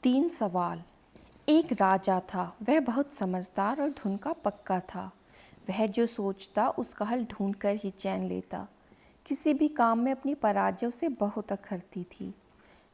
तीन सवाल। एक राजा था, वह बहुत समझदार और धुन का पक्का था। वह जो सोचता उसका हल ढूंढ कर ही चैन लेता। किसी भी काम में अपनी पराजय उसे बहुत अखरती थी।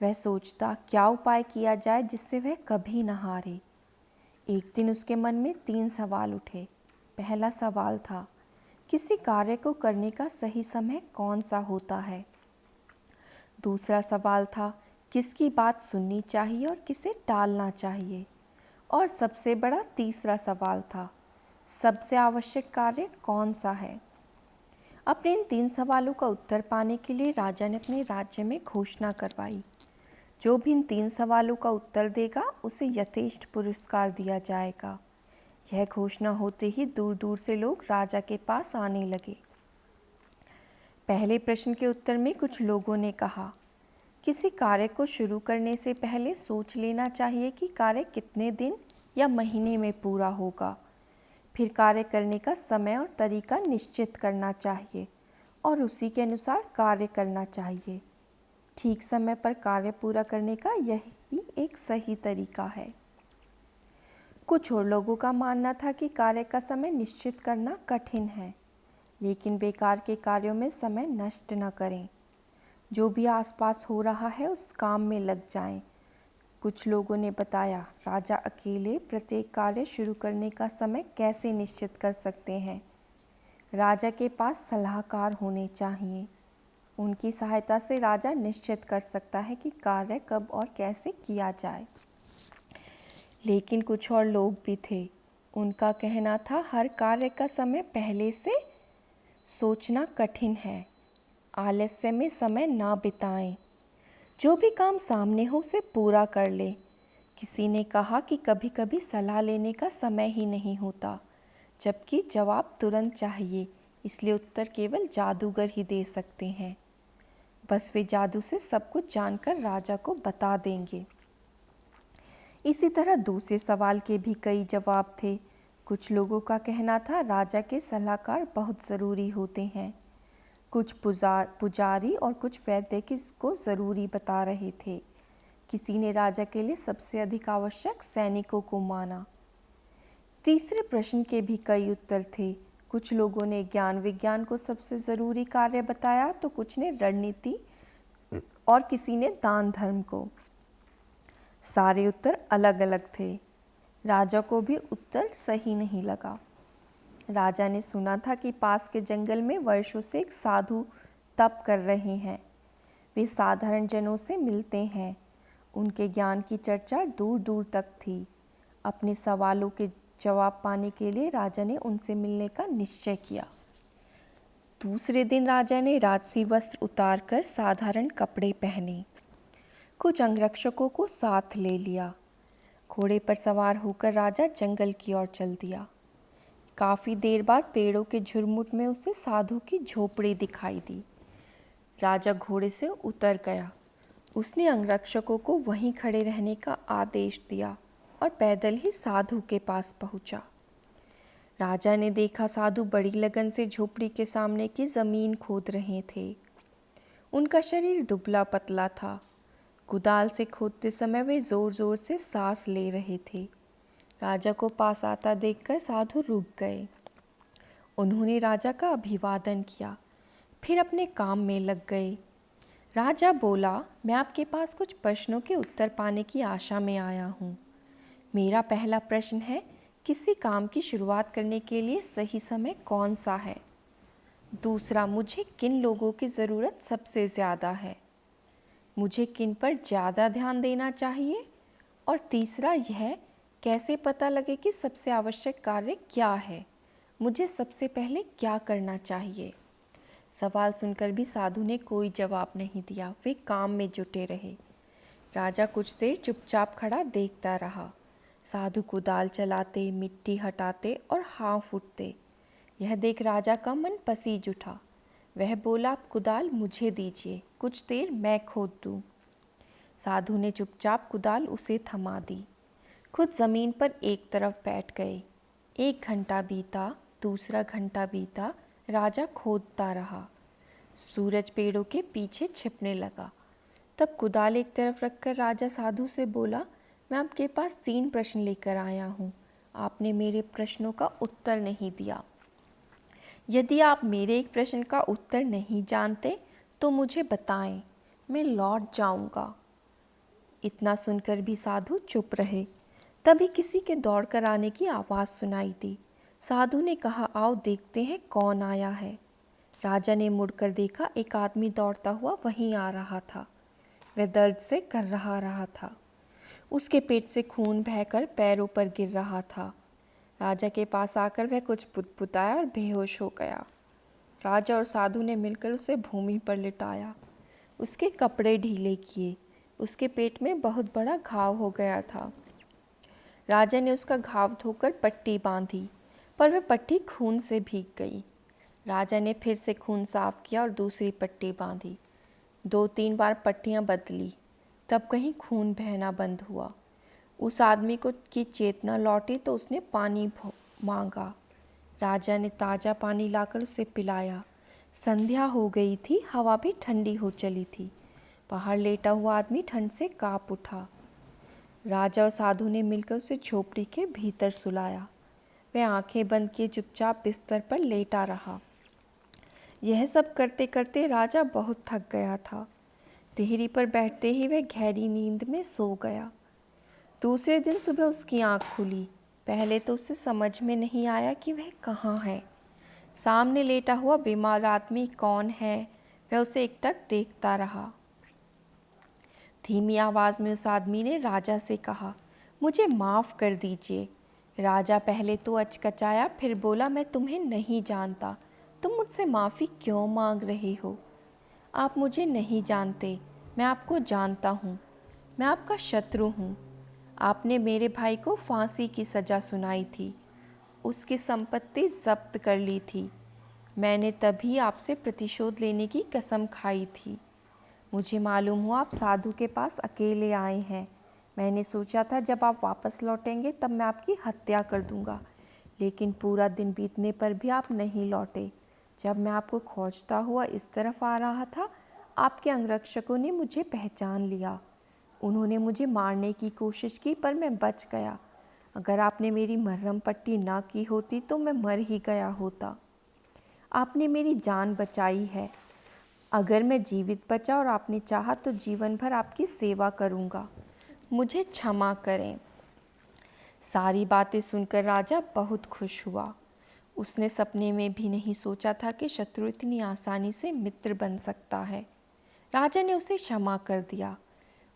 वह सोचता क्या उपाय किया जाए जिससे वह कभी न हारे। एक दिन उसके मन में तीन सवाल उठे। पहला सवाल था, किसी कार्य को करने का सही समय कौन सा होता है। दूसरा सवाल था, किसकी बात सुननी चाहिए और किसे टालना चाहिए। और सबसे बड़ा तीसरा सवाल था, सबसे आवश्यक कार्य कौन सा है। अपने इन तीन सवालों का उत्तर पाने के लिए राजा ने अपने राज्य में घोषणा करवाई। जो भी इन तीन सवालों का उत्तर देगा उसे यथेष्ट पुरस्कार दिया जाएगा। यह घोषणा होते ही दूर दूर से लोग राजा के पास आने लगे। पहले प्रश्न के उत्तर में कुछ लोगों ने कहा, किसी कार्य को शुरू करने से पहले सोच लेना चाहिए कि कार्य कितने दिन या महीने में पूरा होगा। फिर कार्य करने का समय और तरीका निश्चित करना चाहिए और उसी के अनुसार कार्य करना चाहिए। ठीक समय पर कार्य पूरा करने का यही एक सही तरीका है। कुछ और लोगों का मानना था कि कार्य का समय निश्चित करना कठिन है, लेकिन बेकार के कार्यों में समय नष्ट न करें। जो भी आसपास हो रहा है उस काम में लग जाएं। कुछ लोगों ने बताया, राजा अकेले प्रत्येक कार्य शुरू करने का समय कैसे निश्चित कर सकते हैं। राजा के पास सलाहकार होने चाहिए। उनकी सहायता से राजा निश्चित कर सकता है कि कार्य कब और कैसे किया जाए। लेकिन कुछ और लोग भी थे। उनका कहना था, हर कार्य का समय पहले से सोचना कठिन है। आलस्य में समय ना बिताएं। जो भी काम सामने हो उसे पूरा कर ले। किसी ने कहा कि कभी कभी सलाह लेने का समय ही नहीं होता, जबकि जवाब तुरंत चाहिए, इसलिए उत्तर केवल जादूगर ही दे सकते हैं। बस वे जादू से सब कुछ जानकर राजा को बता देंगे। इसी तरह दूसरे सवाल के भी कई जवाब थे। कुछ लोगों का कहना था, राजा के सलाहकार बहुत ज़रूरी होते हैं। कुछ पुजारी और कुछ वैद्य इसको ज़रूरी बता रहे थे। किसी ने राजा के लिए सबसे अधिक आवश्यक सैनिकों को माना। तीसरे प्रश्न के भी कई उत्तर थे। कुछ लोगों ने ज्ञान विज्ञान को सबसे ज़रूरी कार्य बताया, तो कुछ ने रणनीति और किसी ने दान धर्म को। सारे उत्तर अलग अलग थे। राजा को भी उत्तर सही नहीं लगा। राजा ने सुना था कि पास के जंगल में वर्षों से एक साधु तप कर रहे हैं। वे साधारण जनों से मिलते हैं। उनके ज्ञान की चर्चा दूर दूर तक थी। अपने सवालों के जवाब पाने के लिए राजा ने उनसे मिलने का निश्चय किया। दूसरे दिन राजा ने राजसी वस्त्र उतारकर साधारण कपड़े पहने। कुछ अंगरक्षकों को साथ ले लिया। घोड़े पर सवार होकर राजा जंगल की ओर चल दिया। काफ़ी देर बाद पेड़ों के झुरमुट में उसे साधु की झोपड़ी दिखाई दी। राजा घोड़े से उतर गया। उसने अंगरक्षकों को वहीं खड़े रहने का आदेश दिया और पैदल ही साधु के पास पहुंचा। राजा ने देखा, साधु बड़ी लगन से झोपड़ी के सामने की ज़मीन खोद रहे थे। उनका शरीर दुबला पतला था। कुदाल से खोदते समय वे ज़ोर ज़ोर से सांस ले रहे थे। राजा को पास आता देखकर साधु रुक गए। उन्होंने राजा का अभिवादन किया, फिर अपने काम में लग गए। राजा बोला, मैं आपके पास कुछ प्रश्नों के उत्तर पाने की आशा में आया हूँ। मेरा पहला प्रश्न है, किसी काम की शुरुआत करने के लिए सही समय कौन सा है। दूसरा, मुझे किन लोगों की ज़रूरत सबसे ज़्यादा है। मुझे किन पर ज़्यादा ध्यान देना चाहिए। और तीसरा यह, कैसे पता लगे कि सबसे आवश्यक कार्य क्या है। मुझे सबसे पहले क्या करना चाहिए। सवाल सुनकर भी साधु ने कोई जवाब नहीं दिया। वे काम में जुटे रहे। राजा कुछ देर चुपचाप खड़ा देखता रहा। साधु कुदाल चलाते, मिट्टी हटाते और हाँफ उठते। यह देख राजा का मन पसीज उठा। वह बोला, आप कुदाल मुझे दीजिए, कुछ देर मैं खोद दूँ। साधु ने चुपचाप कुदाल उसे थमा दी। खुद ज़मीन पर एक तरफ बैठ गए। 1 घंटा बीता, दूसरा घंटा बीता। राजा खोदता रहा। सूरज पेड़ों के पीछे छिपने लगा। तब कुदाल एक तरफ रखकर राजा साधु से बोला, मैं आपके पास 3 प्रश्न लेकर आया हूँ। आपने मेरे प्रश्नों का उत्तर नहीं दिया। यदि आप मेरे एक प्रश्न का उत्तर नहीं जानते तो मुझे बताएं, मैं लौट जाऊंगा। इतना सुनकर भी साधु चुप रहे। तभी किसी के दौड़ कर आने की आवाज़ सुनाई दी। साधु ने कहा, आओ देखते हैं कौन आया है। राजा ने मुड़कर देखा, एक आदमी दौड़ता हुआ वहीं आ रहा था। वह दर्द से कर रहा था। उसके पेट से खून बहकर पैरों पर गिर रहा था। राजा के पास आकर वह कुछ पुतपुताया और बेहोश हो गया। राजा और साधु ने मिलकर उसे भूमि पर लिटाया, उसके कपड़े ढीले किए। उसके पेट में बहुत बड़ा घाव हो गया था। राजा ने उसका घाव धोकर पट्टी बांधी, पर वह पट्टी खून से भीग गई। राजा ने फिर से खून साफ किया और दूसरी पट्टी बांधी। 2-3 बार पट्टियां बदली, तब कहीं खून बहना बंद हुआ। उस आदमी को की चेतना लौटी तो उसने पानी मांगा। राजा ने ताज़ा पानी लाकर उसे पिलाया। संध्या हो गई थी, हवा भी ठंडी हो चली थी। बाहर लेटा हुआ आदमी ठंड से काँप उठा। राजा और साधु ने मिलकर उसे झोपड़ी के भीतर सुलाया। वह आंखें बंद किए चुपचाप बिस्तर पर लेटा रहा। यह सब करते करते राजा बहुत थक गया था। देहरी पर बैठते ही वह गहरी नींद में सो गया। दूसरे दिन सुबह उसकी आंख खुली। पहले तो उसे समझ में नहीं आया कि वह कहाँ है। सामने लेटा हुआ बीमार आदमी कौन है, वह उसे एकटक देखता रहा। धीमी आवाज़ में उस आदमी ने राजा से कहा, मुझे माफ़ कर दीजिए। राजा पहले तो अचकचाया, फिर बोला, मैं तुम्हें नहीं जानता, तुम मुझसे माफ़ी क्यों मांग रहे हो? आप मुझे नहीं जानते, मैं आपको जानता हूँ। मैं आपका शत्रु हूँ। आपने मेरे भाई को फांसी की सज़ा सुनाई थी, उसकी संपत्ति जब्त कर ली थी। मैंने तभी आपसे प्रतिशोध लेने की कसम खाई थी। मुझे मालूम हुआ आप साधु के पास अकेले आए हैं। मैंने सोचा था जब आप वापस लौटेंगे तब मैं आपकी हत्या कर दूंगा, लेकिन पूरा दिन बीतने पर भी आप नहीं लौटे। जब मैं आपको खोजता हुआ इस तरफ आ रहा था, आपके अंगरक्षकों ने मुझे पहचान लिया। उन्होंने मुझे मारने की कोशिश की, पर मैं बच गया। अगर आपने मेरी मरहम पट्टी ना की होती तो मैं मर ही गया होता। आपने मेरी जान बचाई है। अगर मैं जीवित बचा और आपने चाहा तो जीवन भर आपकी सेवा करूंगा। मुझे क्षमा करें। सारी बातें सुनकर राजा बहुत खुश हुआ। उसने सपने में भी नहीं सोचा था कि शत्रु इतनी आसानी से मित्र बन सकता है। राजा ने उसे क्षमा कर दिया।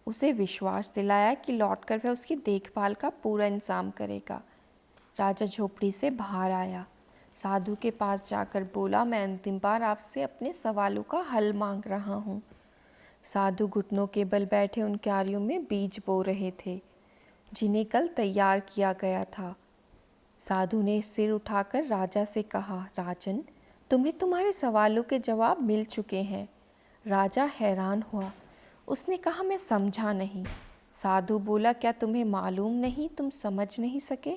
उसे विश्वास दिलाया कि लौटकर वह उसकी देखभाल का पूरा इंतजाम करेगा। राजा झोपड़ी से बाहर आया। साधु के पास जाकर बोला, मैं अंतिम बार आपसे अपने सवालों का हल मांग रहा हूँ। साधु घुटनों के बल बैठे उन क्यारियों में बीज बो रहे थे जिन्हें कल तैयार किया गया था। साधु ने सिर उठाकर राजा से कहा, राजन, तुम्हें तुम्हारे सवालों के जवाब मिल चुके हैं। राजा हैरान हुआ। उसने कहा, मैं समझा नहीं। साधु बोला, क्या तुम्हें मालूम नहीं, तुम समझ नहीं सके?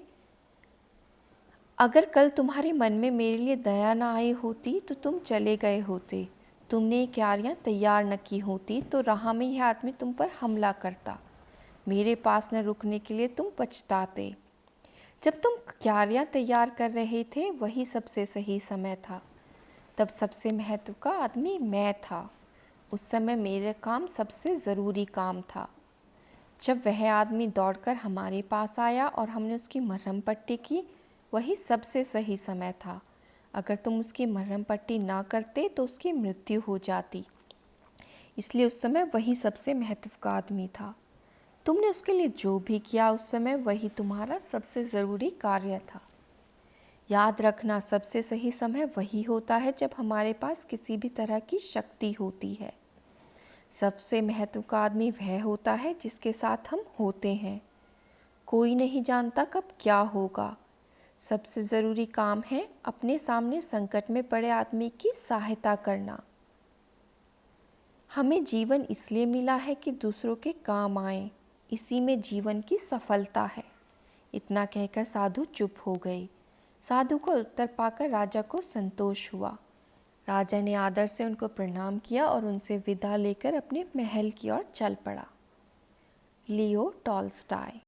अगर कल तुम्हारे मन में मेरे लिए दया न आई होती तो तुम चले गए होते। तुमने ये क्यारियाँ तैयार न की होती तो राह में यह आदमी तुम पर हमला करता। मेरे पास न रुकने के लिए तुम पछताते। जब तुम क्यारियाँ तैयार कर रहे थे वही सबसे सही समय था। तब सबसे महत्व का आदमी मैं था। उस समय मेरा काम सबसे ज़रूरी काम था। जब वह आदमी दौड़कर हमारे पास आया और हमने उसकी मरहम पट्टी की, वही सबसे सही समय था। अगर तुम उसकी मरहम पट्टी ना करते तो उसकी मृत्यु हो जाती। इसलिए उस समय वही सबसे महत्व का आदमी था। तुमने उसके लिए जो भी किया उस समय वही तुम्हारा सबसे ज़रूरी कार्य था। याद रखना, सबसे सही समय वही होता है जब हमारे पास किसी भी तरह की शक्ति होती है। सबसे महत्व का आदमी वह होता है जिसके साथ हम होते हैं। कोई नहीं जानता कब क्या होगा। सबसे ज़रूरी काम है अपने सामने संकट में पड़े आदमी की सहायता करना। हमें जीवन इसलिए मिला है कि दूसरों के काम आए। इसी में जीवन की सफलता है। इतना कहकर साधु चुप हो गए। साधु को उत्तर पाकर राजा को संतोष हुआ। राजा ने आदर से उनको प्रणाम किया और उनसे विदा लेकर अपने महल की ओर चल पड़ा। Leo Tolstoy.